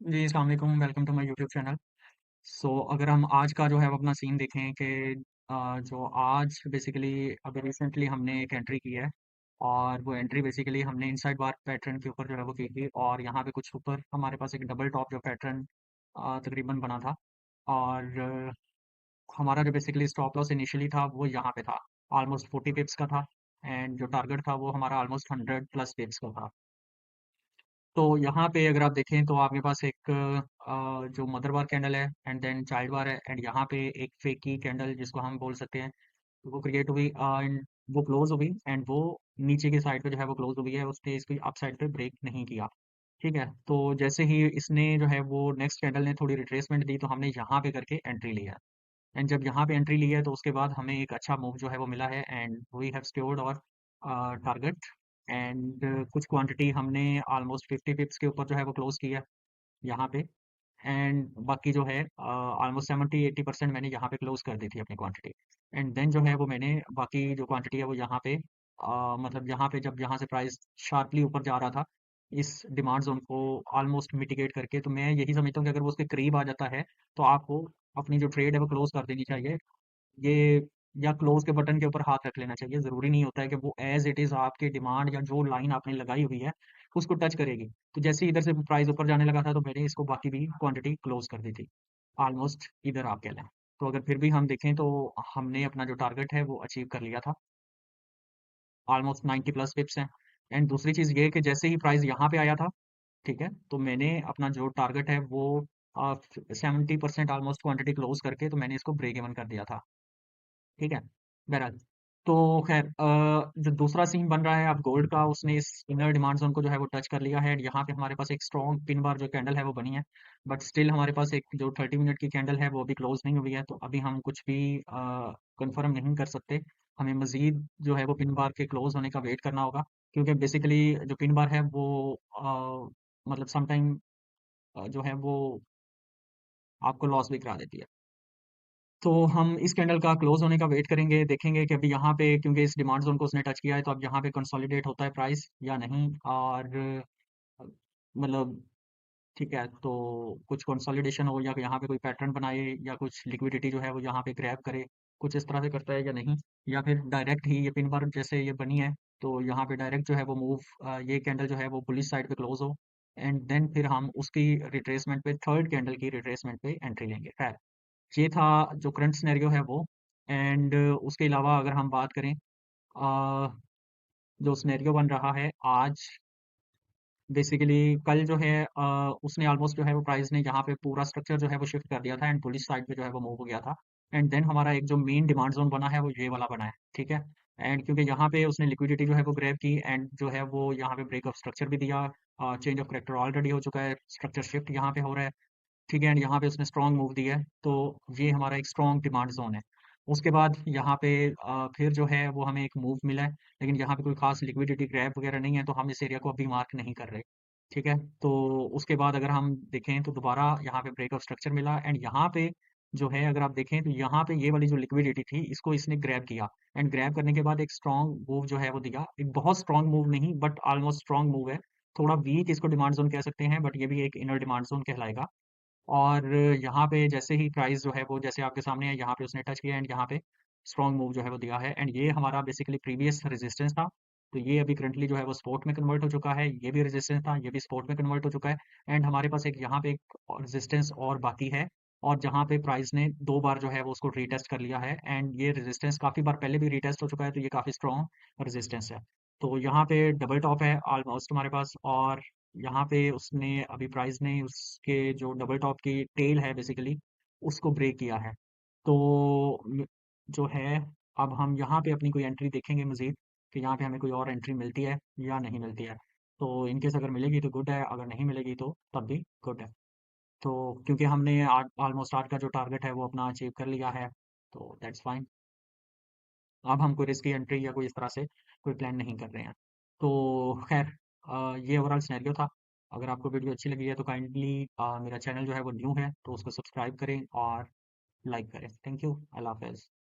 जी, अस्सलाम वालेकुम, welcome to my YouTube channel. अगर हम आज का जो है वो अपना सीन देखें कि जो आज बेसिकली अभी रिसेंटली हमने एक एंट्री की है और वो एंट्री बेसिकली हमने इनसाइड बार पैटर्न के ऊपर जो है वो की थी और यहाँ पे कुछ ऊपर हमारे पास एक डबल टॉप जो पैटर्न तकरीबन बना था और हमारा जो बेसिकली स्टॉप लॉस इनिशियली था वो यहाँ पे था, ऑलमोस्ट 40 पिप्स का था एंड जो टारगेट था वो हमारा ऑलमोस्ट 100 प्लस पिप्स का था। तो यहाँ पे अगर आप देखें तो आपके पास एक जो मदर बार कैंडल है एंड देन चाइल्ड बार है एंड यहाँ पे एक फेकी कैंडल जिसको हम बोल सकते हैं वो क्रिएट हुई एंड वो क्लोज हुई एंड वो नीचे की साइड पे जो है वो क्लोज हुई है, उसने इसकी अप साइड पे ब्रेक नहीं किया। ठीक है, तो जैसे ही इसने जो है वो नेक्स्ट कैंडल ने थोड़ी रिट्रेसमेंट दी तो हमने यहाँ पे करके एंट्री लिया एंड जब यहाँ पे एंट्री ली है तो उसके बाद हमें एक अच्छा मूव जो है वो मिला है एंड वी हैव सिक्योर्ड और टारगेट एंड कुछ क्वांटिटी हमने ऑलमोस्ट 50 पिप्स के ऊपर जो है वो क्लोज की है यहाँ पे एंड बाकी जो है ऑलमोस्ट 70-80% मैंने यहाँ पे क्लोज कर दी थी अपनी क्वांटिटी एंड देन जो है वो मैंने बाकी जो क्वांटिटी है वो यहाँ पे मतलब यहाँ पे जब यहाँ से प्राइस शार्पली ऊपर जा रहा था इस डिमांड जोन को ऑलमोस्ट मिटिगेट करके, तो मैं यही समझता हूँ कि अगर वो उसके करीब आ जाता है तो आपको अपनी जो ट्रेड है वो क्लोज कर देनी चाहिए। ये या क्लोज के बटन के ऊपर हाथ रख लेना चाहिए। ज़रूरी नहीं होता है कि वो एज़ इट इज़ आपकी डिमांड या जो लाइन आपने लगाई हुई है, उसको टच करेगी। तो जैसे ही इधर से प्राइस ऊपर जाने लगा था, तो मैंने इसको बाकी भी क्वांटिटी क्लोज कर दी थी। ऑलमोस्ट इधर आप कह लें। तो अगर फिर भी हम देखें तो हमने अपना जो टारगेट है, वो अचीव कर लिया था। ऑलमोस्ट 90 प्लस पिप्स हैं। एंड दूसरी चीज़ ये है कि जैसे ही प्राइस यहाँ पे आया था, ठीक है? तो मैंने अपना जो टारगेट है, वो 70% ऑलमोस्ट क्वांटिटी क्लोज करके, तो मैंने इसको ब्रेक इवन कर दिया था। ठीक है? बहरहाल, तो ख़ैर जो दूसरा सीन बन रहा है अब गोल्ड का, उसने इस इनर डिमांड ज़ोन को जो है वो टच कर लिया है। यहाँ पे हमारे पास एक स्ट्रॉन्ग पिन बार जो कैंडल है वो बनी है, बट स्टिल हमारे पास एक जो 30 मिनट की कैंडल है वो अभी क्लोज़ नहीं हुई है, तो अभी हम कुछ भी कन्फर्म नहीं कर सकते। हमें मज़ीद जो है वो पिन बार के क्लोज़ होने का वेट करना होगा, क्योंकि बेसिकली जो पिन बार है वो मतलब सम टाइम जो है वो आपको लॉस भी करा देती है। तो हम इस कैंडल का क्लोज होने का वेट करेंगे, देखेंगे कि अभी यहाँ पे क्योंकि इस डिमांड ज़ोन को उसने टच किया है, तो अब यहाँ पे कंसोलिडेट होता है प्राइस या नहीं और मतलब ठीक है, तो कुछ कंसोलिडेशन हो या यहाँ पे कोई पैटर्न बनाए या कुछ लिक्विडिटी जो है वो यहाँ पे ग्रैब करे, कुछ इस तरह से करता है या नहीं, या फिर डायरेक्ट ही ये पिन बार जैसे ये बनी है, तो यहाँ पे डायरेक्ट जो है वो मूव ये कैंडल जो है वो बुलिश साइड पे क्लोज हो एंड देन फिर हम उसकी रिट्रेसमेंट पे थर्ड कैंडल की रिट्रेसमेंट पे एंट्री लेंगे। खैर, ये था जो करंट सिनेरियो है वो एंड उसके अलावा अगर हम बात करें जो सिनेरियो बन रहा है आज बेसिकली कल जो है उसने ऑलमोस्ट जो है वो प्राइस ने यहाँ पे पूरा स्ट्रक्चर जो है वो शिफ्ट कर दिया था एंड पुलिस साइड पे जो है वो मूव हो गया था एंड देन हमारा एक जो मेन डिमांड जोन बना है वो ये वाला बना है। ठीक है, एंड क्योंकि यहाँ पे उसने लिक्विडिटी जो है वो ग्रैब की एंड जो है वो यहाँ पे ब्रेक ऑफ स्ट्रक्चर भी दिया, चेंज ऑफ करेक्टर ऑलरेडी हो चुका है, स्ट्रक्चर शिफ्ट यहाँ पे हो रहा है। ठीक है, एंड यहाँ पे उसने स्ट्रॉन्ग मूव दिया है, तो ये हमारा एक स्ट्रॉन्ग डिमांड जोन है। उसके बाद यहाँ पे फिर जो है वो हमें एक मूव मिला है, लेकिन यहाँ पे कोई खास लिक्विडिटी ग्रैब वगैरह नहीं है, तो हम इस एरिया को अभी मार्क नहीं कर रहे। ठीक है, तो उसके बाद अगर हम देखें तो दोबारा यहाँ पे ब्रेक ऑफ स्ट्रक्चर मिला एंड यहाँ पे जो है अगर आप देखें तो यहाँ पे ये वाली जो लिक्विडिटी थी इसको इसने ग्रैब किया एंड ग्रैब करने के बाद एक स्ट्रॉन्ग मूव जो है वो दिया, एक बहुत स्ट्रॉन्ग मूव नहीं बट ऑलमोस्ट स्ट्रॉन्ग मूव है। थोड़ा वीक इसको डिमांड जोन कह सकते हैं, बट ये भी एक इनर डिमांड जोन कहलाएगा। और यहाँ पे जैसे ही प्राइस जो है वो जैसे आपके सामने है, यहाँ पे उसने टच किया एंड यहाँ पे स्ट्रॉन्ग मूव जो है वो दिया है एंड ये हमारा बेसिकली प्रीवियस रेजिस्टेंस था। तो ये अभी करंटली जो है वो सपोर्ट में कन्वर्ट हो चुका है, ये भी रेजिस्टेंस था, ये भी सपोर्ट में कन्वर्ट हो चुका है एंड हमारे पास एक यहाँ पे एक रेजिस्टेंस और बाकी है, और जहाँ पे प्राइस ने 2 बार जो है वो उसको रीटेस्ट कर लिया है एंड ये रेजिस्टेंस काफ़ी बार पहले भी रीटेस्ट हो चुका है, तो ये काफ़ी स्ट्रॉन्ग रेजिस्टेंस है। तो यहाँ पे डबल टॉप है ऑलमोस्ट हमारे पास, और यहाँ पे उसने अभी प्राइस ने उसके जो डबल टॉप की टेल है बेसिकली उसको ब्रेक किया है। तो जो है अब हम यहाँ पे अपनी कोई एंट्री देखेंगे मज़ीद कि यहाँ पे हमें कोई और एंट्री मिलती है या नहीं मिलती है। तो इन केस अगर मिलेगी तो गुड है, अगर नहीं मिलेगी तो तब भी गुड है। तो क्योंकि हमने आज ऑलमोस्ट आज का जो टारगेट है वो अपना अचीव कर लिया है, तो दैट्स फाइन। अब हम कोई रिस्की एंट्री या कोई इस तरह से कोई प्लान नहीं कर रहे हैं। तो खैर ये ओवरऑल सिनेरियो था। अगर आपको वीडियो अच्छी लगी है तो काइंडली मेरा चैनल जो है वो न्यू है तो उसको सब्सक्राइब करें और लाइक करें। Thank you. अल्लाह हाफ़िज़।